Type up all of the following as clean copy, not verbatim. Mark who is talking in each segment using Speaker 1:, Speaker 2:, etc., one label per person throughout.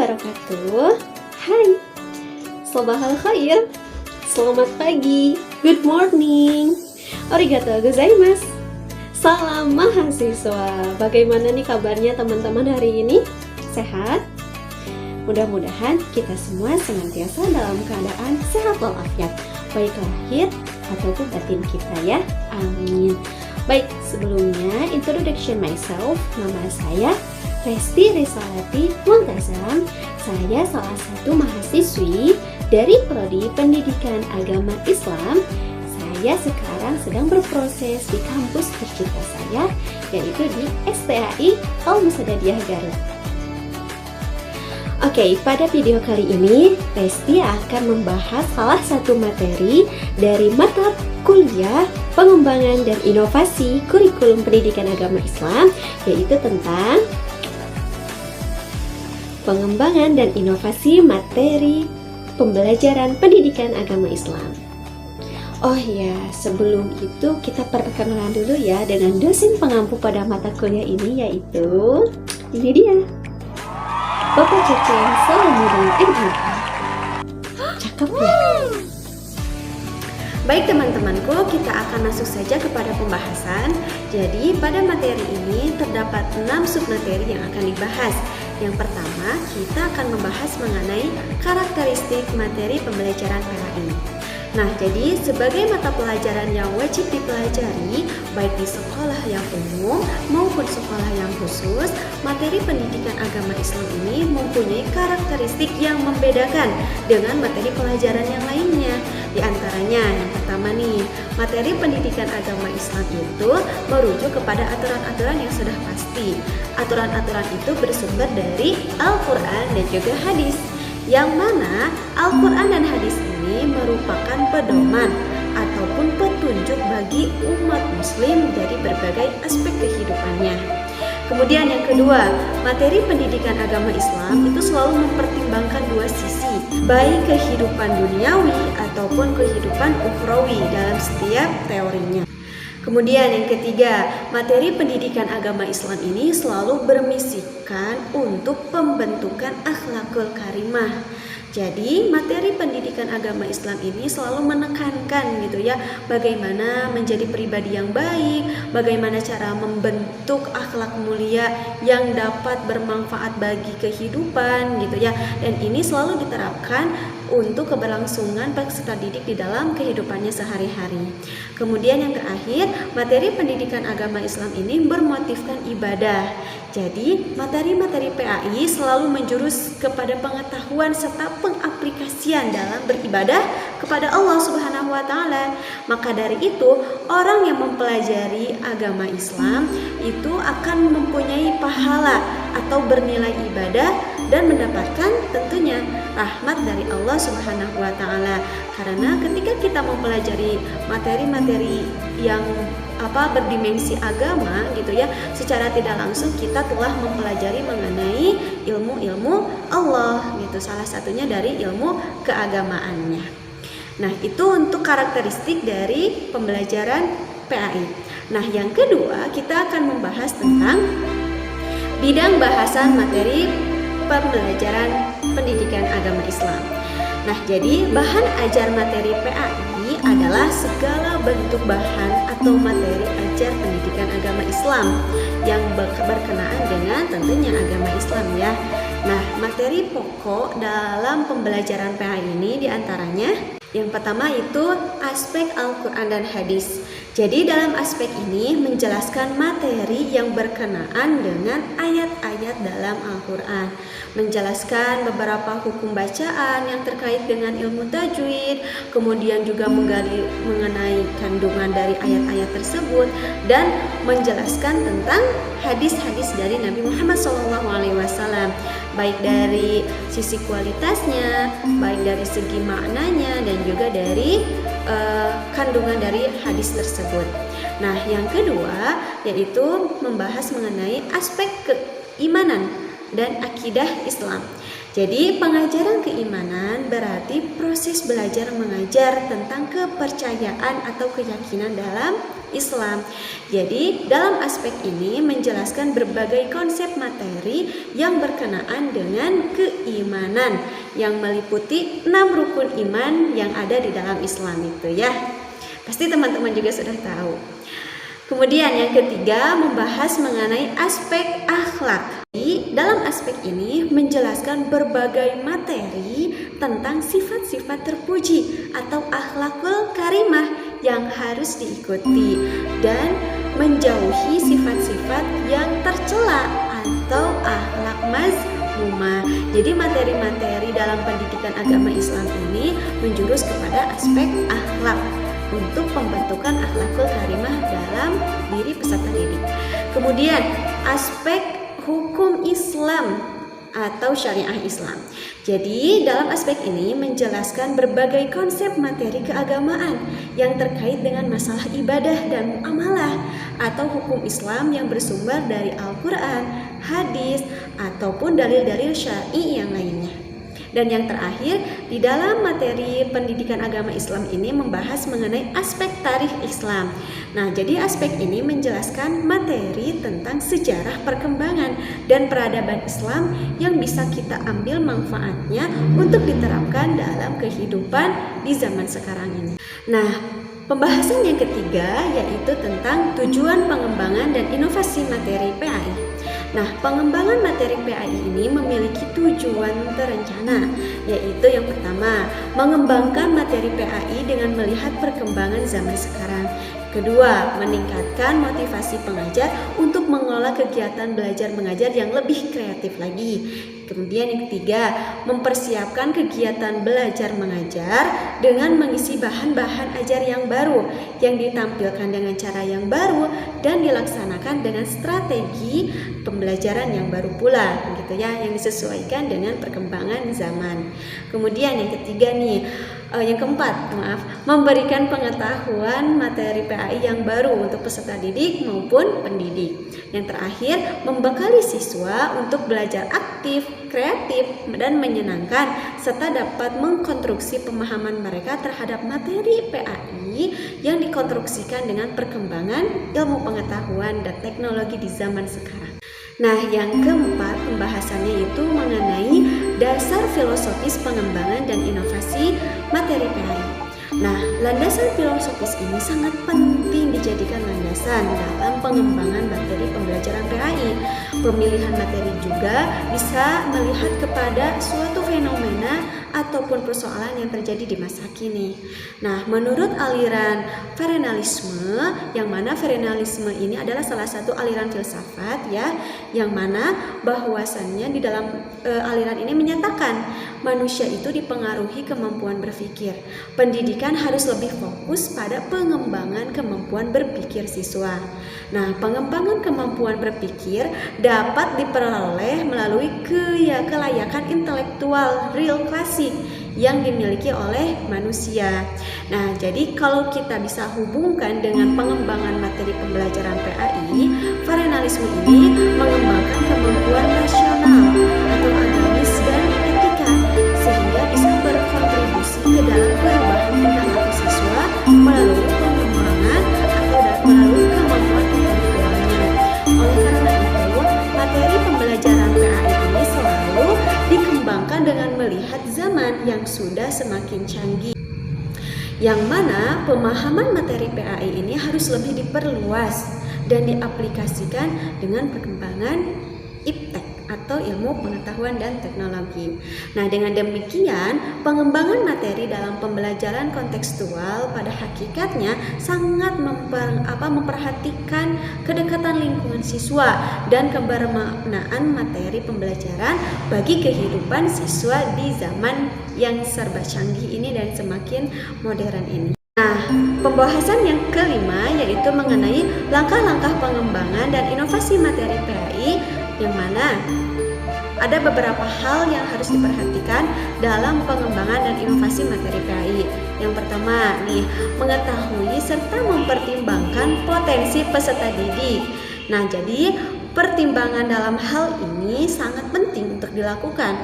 Speaker 1: wabarakatuh. Hai, Sabahal khair. Selamat pagi. Good morning. Arigatou gozaimasu. Salam mahasiswa. Bagaimana nih kabarnya teman-teman hari ini? Sehat? Mudah-mudahan kita semua senantiasa dalam keadaan sehat walafiat, baik lahir ataupun batin kita ya. Amin. Baik, sebelumnya introduction myself. Nama saya Resti Risalati Muntazam. Saya salah satu mahasiswi dari Prodi Pendidikan Agama Islam. Saya sekarang sedang berproses di kampus tercinta saya, yaitu di STAI Al-Musadadiyah Garut. Oke, pada video kali ini Resti akan membahas salah satu materi dari mata kuliah Pengembangan dan Inovasi Kurikulum Pendidikan Agama Islam, yaitu tentang pengembangan dan inovasi materi pembelajaran pendidikan agama Islam. Oh ya, sebelum itu kita perkenalan dulu ya dengan dosen pengampu pada mata kuliah ini, yaitu ini dia, Bapak Ceceng Salamuddin MH. Cakep ya? Baik teman-temanku, kita akan masuk saja kepada pembahasan. Jadi pada materi ini terdapat 6 submateri yang akan dibahas. Yang pertama, kita akan membahas mengenai karakteristik materi pembelajaran PAI. Nah, jadi sebagai mata pelajaran yang wajib dipelajari baik di sekolah yang umum maupun sekolah yang khusus, materi pendidikan agama Islam ini mempunyai karakteristik yang membedakan dengan materi pelajaran yang lainnya. Di antaranya, yang pertama nih, materi pendidikan agama Islam itu merujuk kepada aturan-aturan yang sudah pasti. Aturan-aturan itu bersumber dari Al-Quran dan juga hadis, yang mana Al-Quran dan hadis ini merupakan pedoman ataupun petunjuk bagi umat muslim dari berbagai aspek kehidupannya. Kemudian yang kedua, materi pendidikan agama Islam itu selalu mempertimbangkan dua sisi, baik kehidupan duniawi ataupun kehidupan ukhrawi dalam setiap teorinya. Kemudian yang ketiga, materi pendidikan agama Islam ini selalu bermisikan untuk pembentukan akhlakul karimah. Jadi materi pendidikan agama Islam ini selalu menekankan gitu ya, bagaimana menjadi pribadi yang baik, bagaimana cara membentuk akhlak mulia yang dapat bermanfaat bagi kehidupan gitu ya. Dan ini selalu diterapkan untuk keberlangsungan peserta didik di dalam kehidupannya sehari-hari. Kemudian yang terakhir, materi pendidikan agama Islam ini bermotifkan ibadah. Jadi materi-materi PAI selalu menjurus kepada pengetahuan serta pengaplikasian dalam beribadah kepada Allah Subhanahu wa taala. Maka dari itu, orang yang mempelajari agama Islam itu akan mempunyai pahala atau bernilai ibadah dan mendapatkan tentunya rahmat dari Allah Subhanahu wa taala. Karena ketika kita mempelajari materi-materi yang berdimensi agama gitu ya, secara tidak langsung kita telah mempelajari mengenai ilmu-ilmu Allah gitu, salah satunya dari ilmu keagamaannya. Nah, itu untuk karakteristik dari pembelajaran PAI. Nah, yang kedua kita akan membahas tentang bidang bahasan materi pembelajaran pendidikan agama Islam. Nah, jadi bahan ajar materi PAI adalah segala bentuk bahan atau materi ajar pendidikan agama Islam yang berkenaan dengan tentunya agama Islam ya. Nah, materi pokok dalam pembelajaran PAI ini diantaranya yang pertama itu aspek Al-Quran dan hadis. Jadi dalam aspek ini menjelaskan materi yang berkenaan dengan ayat-ayat dalam Al-Quran, menjelaskan beberapa hukum bacaan yang terkait dengan ilmu tajwid, kemudian juga menggali mengenai kandungan dari ayat-ayat tersebut, dan menjelaskan tentang hadis-hadis dari Nabi Muhammad SAW, baik dari sisi kualitasnya, baik dari segi maknanya, dan juga dari kandungan dari hadis tersebut. Nah, yang kedua yaitu membahas mengenai aspek keimanan dan akidah Islam. Jadi pengajaran keimanan berarti proses belajar mengajar tentang kepercayaan atau keyakinan dalam Islam. Jadi dalam aspek ini menjelaskan berbagai konsep materi yang berkenaan dengan keimanan yang meliputi 6 rukun iman yang ada di dalam Islam itu ya. Pasti teman-teman juga sudah tahu. Kemudian yang ketiga membahas mengenai aspek akhlak. Dalam aspek ini menjelaskan berbagai materi tentang sifat-sifat terpuji atau akhlakul karimah yang harus diikuti dan menjauhi sifat-sifat yang tercela atau akhlak mazmumah. Jadi materi-materi dalam pendidikan agama Islam ini menjurus kepada aspek akhlak untuk pembentukan akhlakul karimah dalam diri peserta didik. Kemudian aspek hukum Islam atau syariah Islam. Jadi dalam aspek ini menjelaskan berbagai konsep materi keagamaan yang terkait dengan masalah ibadah dan muamalah atau hukum Islam yang bersumber dari Al-Quran, hadis, ataupun dalil-dalil syar'i yang lainnya. Dan yang terakhir, di dalam materi pendidikan agama Islam ini membahas mengenai aspek tarikh Islam. Nah, jadi aspek ini menjelaskan materi tentang sejarah perkembangan dan peradaban Islam yang bisa kita ambil manfaatnya untuk diterapkan dalam kehidupan di zaman sekarang ini. Nah, pembahasan yang ketiga yaitu tentang tujuan pengembangan dan inovasi materi PAI. Nah, pengembangan materi PAI ini memiliki tujuan terencana, yaitu yang pertama, mengembangkan materi PAI dengan melihat perkembangan zaman sekarang. Kedua, meningkatkan motivasi pengajar untuk mengelola kegiatan belajar mengajar yang lebih kreatif lagi. Kemudian yang ketiga, mempersiapkan kegiatan belajar mengajar dengan mengisi bahan-bahan ajar yang baru yang ditampilkan dengan cara yang baru dan dilaksanakan dengan strategi pembelajaran yang baru pula, gitu ya, yang disesuaikan dengan perkembangan zaman. Kemudian yang ketiga nih, yang keempat, memberikan pengetahuan materi PAI yang baru untuk peserta didik maupun pendidik. Yang terakhir, membekali siswa untuk belajar aktif, kreatif, dan menyenangkan serta dapat mengkonstruksi pemahaman mereka terhadap materi PAI yang dikonstruksikan dengan perkembangan ilmu pengetahuan dan teknologi di zaman sekarang. Nah, yang keempat pembahasannya itu mengenai dasar filosofis pengembangan dan inovasi materi PAI. Nah, landasan filosofis ini sangat penting dijadikan landasan dalam pengembangan materi pembelajaran PAI. Pemilihan materi juga bisa melihat kepada suatu fenomena ataupun persoalan yang terjadi di masa kini. Nah, menurut aliran Verenalisme, yang mana Verenalisme ini adalah salah satu aliran filsafat ya, yang mana bahwasannya di dalam aliran ini menyatakan manusia itu dipengaruhi kemampuan berpikir. Pendidikan harus lebih fokus pada pengembangan kemampuan berpikir siswa. Nah, pengembangan kemampuan berpikir dapat diperoleh melalui kelayakan intelektual real klasik yang dimiliki oleh manusia. Nah, jadi kalau kita bisa hubungkan dengan pengembangan materi pembelajaran PAI, Verenalisme ini mengembangkan kemampuan rasional atau agamis dan etika sehingga bisa berkontribusi ke dalam perubahan tingkah laku siswa melalui pengembangan atau melalui kemampuan intelektualnya. Oleh karena itu, materi pembelajaran PAI ini selalu dikembangkan dengan melihat zaman yang sudah semakin canggih, yang mana pemahaman materi PAI ini harus lebih diperluas dan diaplikasikan dengan perkembangan iptek atau ilmu pengetahuan dan teknologi. Nah, dengan demikian pengembangan materi dalam pembelajaran kontekstual pada hakikatnya sangat memperhatikan kedekatan lingkungan siswa dan kebermaknaan materi pembelajaran bagi kehidupan siswa di zaman yang serba canggih ini dan semakin modern ini. Nah, pembahasan yang kelima yaitu mengenai langkah-langkah pengembangan dan inovasi materi PAI, yang mana ada beberapa hal yang harus diperhatikan dalam pengembangan dan inovasi materi PAI. Yang pertama nih, mengetahui serta mempertimbangkan potensi peserta didik. Nah, jadi pertimbangan dalam hal ini sangat penting untuk dilakukan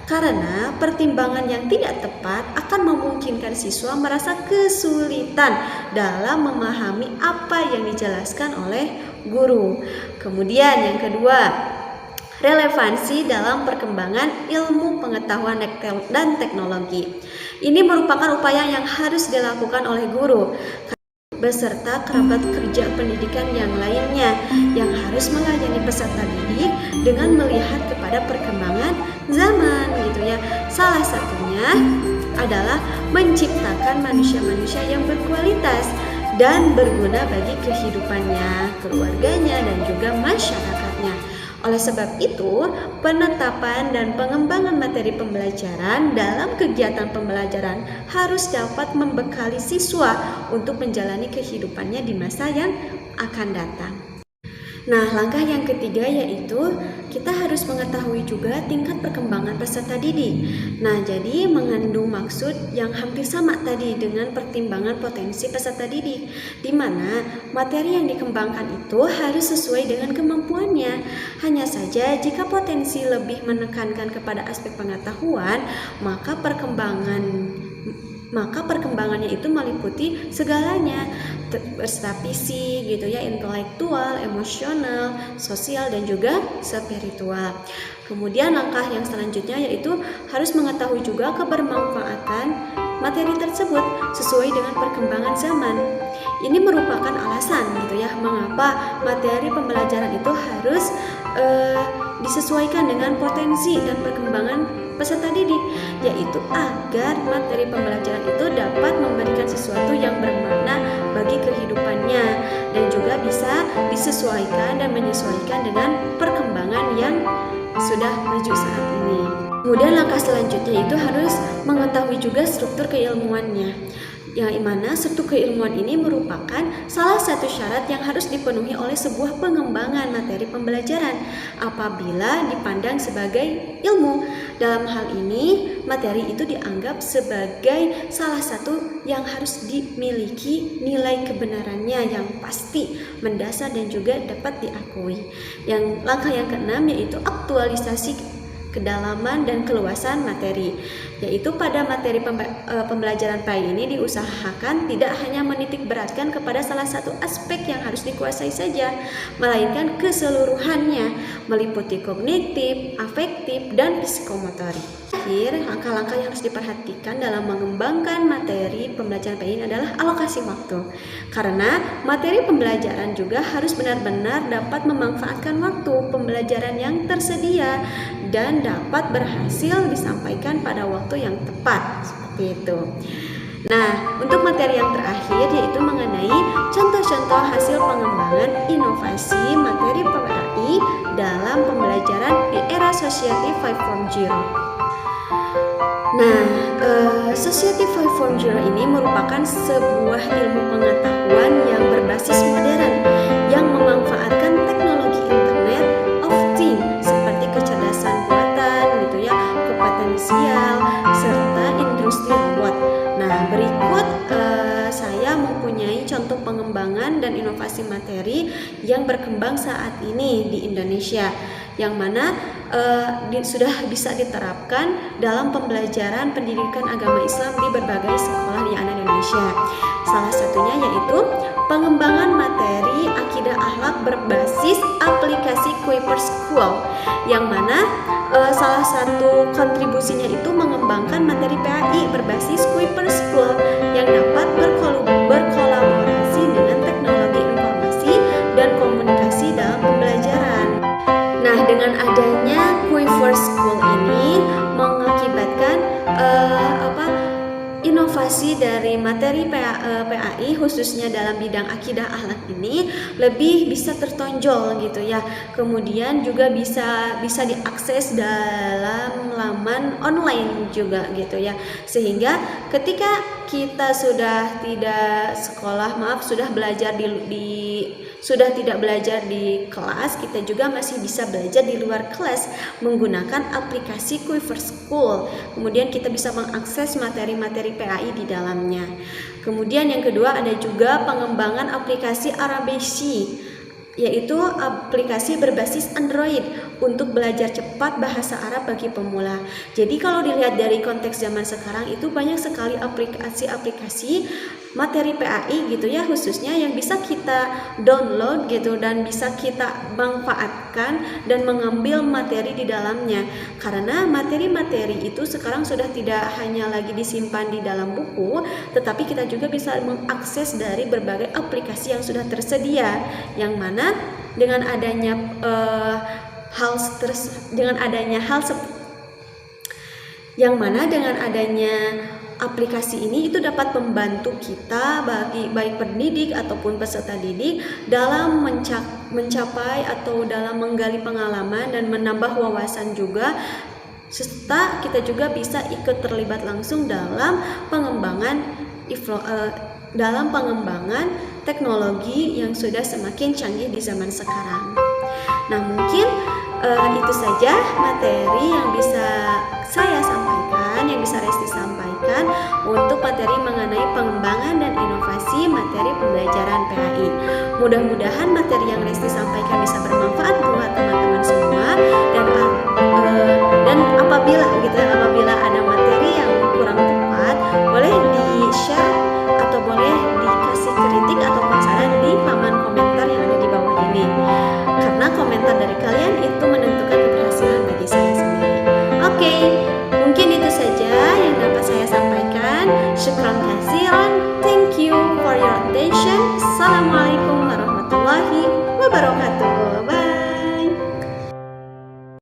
Speaker 1: karena pertimbangan yang tidak tepat akan memungkinkan siswa merasa kesulitan dalam memahami apa yang dijelaskan oleh guru. Kemudian yang kedua, relevansi dalam perkembangan ilmu pengetahuan dan teknologi. Ini merupakan upaya yang harus dilakukan oleh guru beserta kerabat kerja pendidikan yang lainnya yang harus melayani peserta didik dengan melihat kepada perkembangan zaman gitu ya. Salah satunya adalah menciptakan manusia-manusia yang berkualitas dan berguna bagi kehidupannya, keluarganya, dan juga masyarakatnya. Oleh sebab itu, penetapan dan pengembangan materi pembelajaran dalam kegiatan pembelajaran harus dapat membekali siswa untuk menjalani kehidupannya di masa yang akan datang. Nah, langkah yang ketiga yaitu kita harus mengetahui juga tingkat perkembangan peserta didik. Nah, jadi mengandung maksud yang hampir sama tadi dengan pertimbangan potensi peserta didik, di mana materi yang dikembangkan itu harus sesuai dengan kemampuannya. Hanya saja jika potensi lebih menekankan kepada aspek pengetahuan, maka perkembangannya itu meliputi segalanya, beserta visi gitu ya, intelektual, emosional, sosial, dan juga spiritual. Kemudian langkah yang selanjutnya yaitu harus mengetahui juga kebermanfaatan materi tersebut sesuai dengan perkembangan zaman. Ini merupakan alasan gitu ya mengapa materi pembelajaran itu harus disesuaikan dengan potensi dan perkembangan peserta didik, yaitu agar materi pembelajaran itu dapat memberikan sesuatu yang bermakna bagi kehidupannya dan juga bisa disesuaikan dan menyesuaikan dengan perkembangan yang sudah maju saat ini. Kemudian langkah selanjutnya itu harus mengetahui juga struktur keilmuannya, yang mana struktur keilmuan ini merupakan salah satu syarat yang harus dipenuhi oleh sebuah pengembangan materi pembelajaran apabila dipandang sebagai ilmu. Dalam hal ini, materi itu dianggap sebagai salah satu yang harus dimiliki nilai kebenarannya yang pasti, mendasar, dan juga dapat diakui. Yang langkah yang keenam yaitu aktualisasi kedalaman dan keluasan materi, yaitu pada materi pembelajaran PAI ini diusahakan tidak hanya menitik beratkan kepada salah satu aspek yang harus dikuasai saja, melainkan keseluruhannya, meliputi kognitif, afektif, dan psikomotorik. Akhir, langkah-langkah yang harus diperhatikan dalam mengembangkan materi pembelajaran PAI ini adalah alokasi waktu, karena materi pembelajaran juga harus benar-benar dapat memanfaatkan waktu pembelajaran yang tersedia dan dapat berhasil disampaikan pada waktu yang tepat, seperti itu. Nah, untuk materi yang terakhir yaitu mengenai contoh-contoh hasil pengembangan inovasi materi PAI dalam pembelajaran di era Society 5.0. Nah, Society 5.0 ini merupakan sebuah ilmu pengetahuan yang berbasis modern yang memanfaatkan teknologi Internet of Things seperti kecerdasan buatan gitu ya, kepotensial, serta industri robot. Nah, berikut saya mempunyai contoh pengembangan dan inovasi materi yang berkembang saat ini di Indonesia, yang mana sudah bisa diterapkan dalam pembelajaran pendidikan agama Islam di berbagai sekolah di Indonesia. Salah satunya yaitu pengembangan materi akidah akhlak berbasis aplikasi Kuiper School, yang mana salah satu kontribusinya itu mengembangkan materi PAI berbasis Kuiper School yang dapat berkolaborasi dengan teknologi informasi dan komunikasi dalam pembelajaran. Nah, dengan adanya Kuiper School ini mengakibatkan inovasi dari materi PAI khususnya dalam bidang akidah akhlak ini lebih bisa tertonjol gitu ya. Kemudian juga bisa diakses dalam laman online juga gitu ya. Sehingga ketika kita sudah sudah tidak belajar di kelas, kita juga masih bisa belajar di luar kelas menggunakan aplikasi Kuiper School. Kemudian kita bisa mengakses materi-materi PAI di dalamnya. Kemudian yang kedua ada juga pengembangan aplikasi Arabesi, yaitu aplikasi berbasis Android untuk belajar cepat bahasa Arab bagi pemula. Jadi kalau dilihat dari konteks zaman sekarang itu banyak sekali aplikasi-aplikasi materi PAI gitu ya, khususnya yang bisa kita download gitu dan bisa kita manfaatkan dan mengambil materi di dalamnya. Karena materi-materi itu sekarang sudah tidak hanya lagi disimpan di dalam buku, tetapi kita juga bisa mengakses dari berbagai aplikasi yang sudah tersedia, yang mana dengan adanya dengan adanya aplikasi ini itu dapat membantu kita bagi baik pendidik ataupun peserta didik dalam mencapai atau dalam menggali pengalaman dan menambah wawasan juga, serta kita juga bisa ikut terlibat langsung dalam pengembangan teknologi yang sudah semakin canggih di zaman sekarang. Nah, mungkin itu saja materi yang bisa saya sampaikan, yang bisa Resti sampaikan untuk materi mengenai pengembangan dan inovasi materi pembelajaran PAI. Mudah-mudahan materi yang Resti sampaikan bisa bermanfaat buat teman-teman semua, dan apabila ada materi yang kurang tepat, boleh di-share atau boleh dikasih kritik ataupun saran di papan komentar yang ada di bawah ini. Karena komentar dari kalian itu menentukan keberhasilan bagi saya sendiri. Oke, mungkin itu saja yang dapat saya sampaikan. Syukran katsiran. Thank you for your attention. Assalamualaikum warahmatullahi wabarakatuh.